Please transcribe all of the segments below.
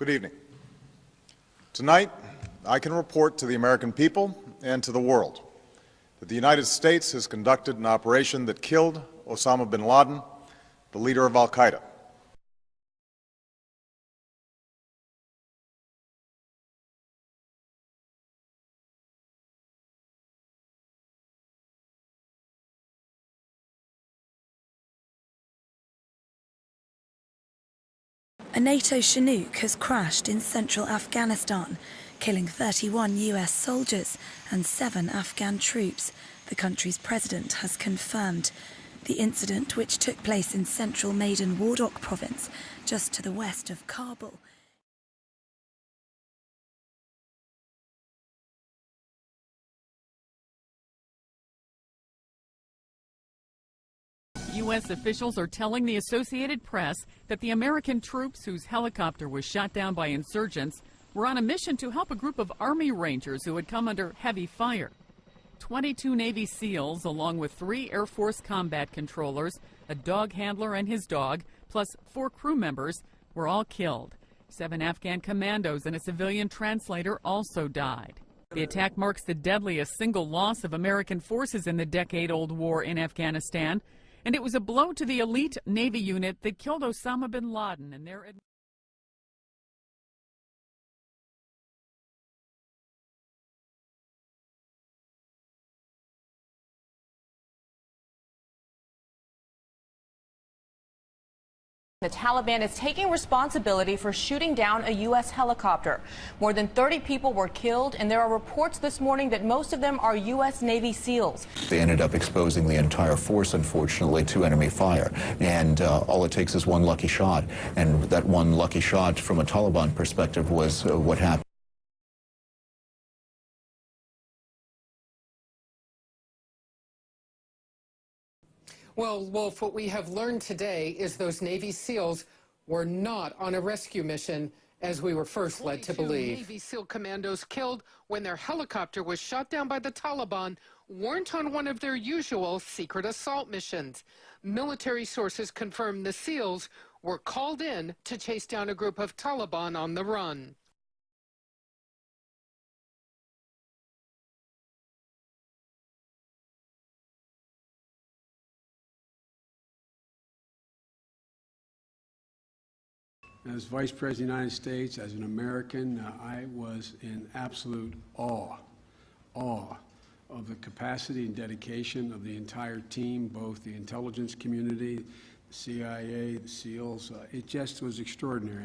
Good evening. Tonight, I can report to the American people and to the world that the United States has conducted an operation that killed Osama bin Laden, the leader of al-Qaeda. A NATO Chinook has crashed in central Afghanistan, killing 31 US soldiers and 7 Afghan troops, the country's president has confirmed. The incident, which took place in central Maidan Wardak province, just to the west of Kabul, U.S. officials are telling the Associated Press that the American troops whose helicopter was shot down by insurgents were on a mission to help a group of Army Rangers who had come under heavy fire. 22 Navy SEALs, along with 3 Air Force combat controllers, a dog handler and his dog, plus 4 crew members, were all killed. 7 Afghan commandos and a civilian translator also died. The attack marks the deadliest single loss of American forces in the decade-old war in Afghanistan, and it was a blow to the elite Navy unit that killed Osama bin Laden and their The Taliban is taking responsibility for shooting down a U.S. helicopter. More than 30 people were killed, and there are reports this morning that most of them are U.S. Navy SEALs. They ended up exposing the entire force, unfortunately, to enemy fire. And all it takes is one lucky shot. And that one lucky shot, from a Taliban perspective, was what happened. Well, Wolf, what we have learned today is those Navy SEALs were not on a rescue mission, as we were first led to believe. Navy SEAL commandos killed when their helicopter was shot down by the Taliban weren't on one of their usual secret assault missions. Military sources confirm the SEALs were called in to chase down a group of Taliban on the run. As Vice President of the United States, as an American, I was in absolute awe of the capacity and dedication of the entire team, both the intelligence community, the CIA, the SEALs. It just was extraordinary.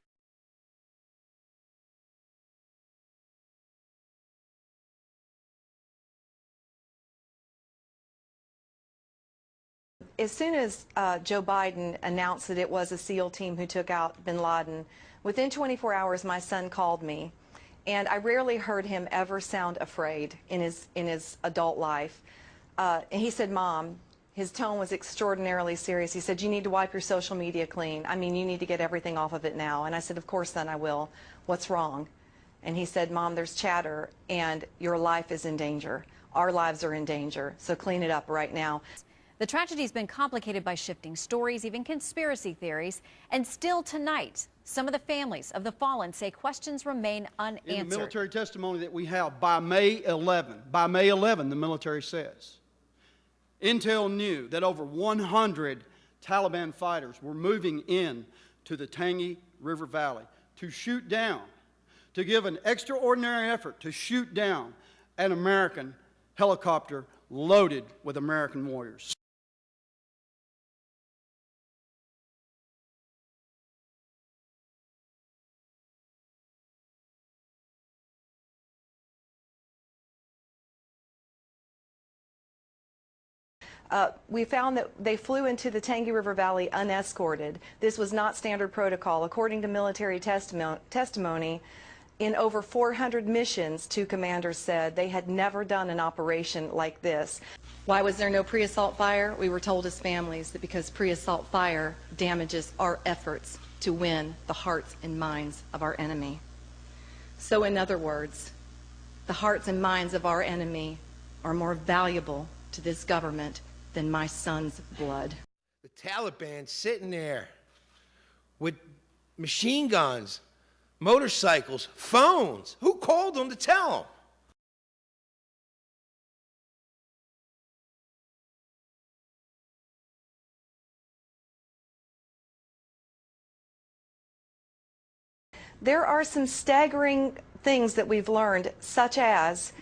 As soon as Joe Biden announced that it was a SEAL team who took out bin Laden, within 24 hours my son called me, and I rarely heard him ever sound afraid in his adult life. And he said, "Mom," his tone was extraordinarily serious. He said, "You need to wipe your social media clean. I mean, you need to get everything off of it now." And I said, "Of course, son, I will. What's wrong?" And he said, "Mom, there's chatter, and your life is in danger. Our lives are in danger, so clean it up right now." The tragedy's been complicated by shifting stories, even conspiracy theories, and still tonight, some of the families of the fallen say questions remain unanswered. In the military testimony that we have, by May 11, the military says, Intel knew that over 100 Taliban fighters were moving in to the Tangi River Valley to shoot down, to give an extraordinary effort to shoot down an American helicopter loaded with American warriors. We found that they flew into the Tangi River Valley unescorted. This was not standard protocol. According to military testimony, in over 400 missions, 2 commanders said they had never done an operation like this. Why was there no pre-assault fire? We were told as families that because pre-assault fire damages our efforts to win the hearts and minds of our enemy. So in other words, the hearts and minds of our enemy are more valuable to this government than my son's blood. The Taliban sitting there with machine guns motorcycles, phones. Who called them to tell them? There are some staggering things that we've learned, such as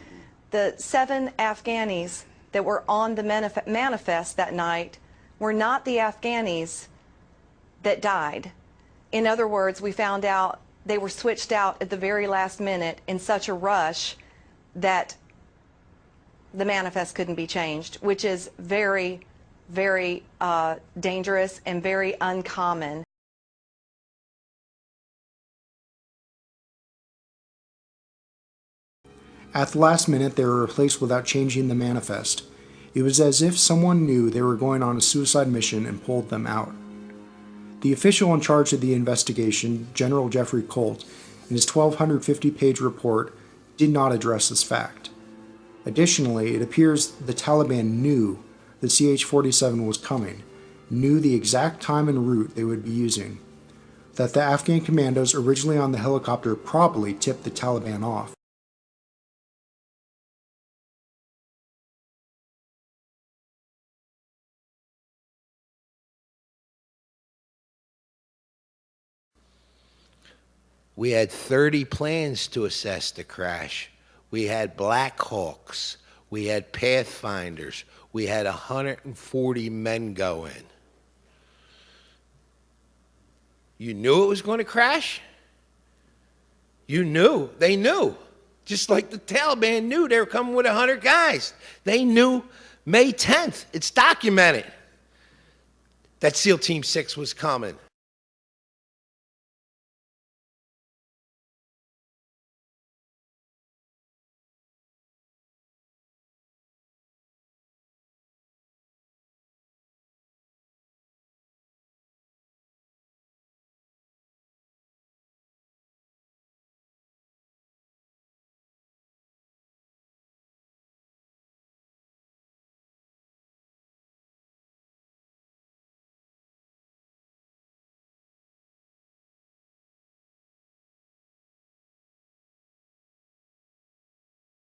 the 7 Afghanis that were on the manifest that night were not the Afghanis that died. In other words, we found out they were switched out at the very last minute in such a rush that the manifest couldn't be changed, which is very, very dangerous and very uncommon. At the last minute, they were replaced without changing the manifest. It was as if someone knew they were going on a suicide mission and pulled them out. The official in charge of the investigation, General Jeffrey Colt, in his 1,250-page report, did not address this fact. Additionally, it appears the Taliban knew the CH-47 was coming, knew the exact time and route they would be using, that the Afghan commandos originally on the helicopter probably tipped the Taliban off. We had 30 plans to assess the crash. We had Black Hawks. We had Pathfinders. We had 140 men go in. You knew it was going to crash? You knew. They knew. Just like the Taliban knew they were coming with 100 guys. They knew May 10th. It's documented that SEAL Team 6 was coming.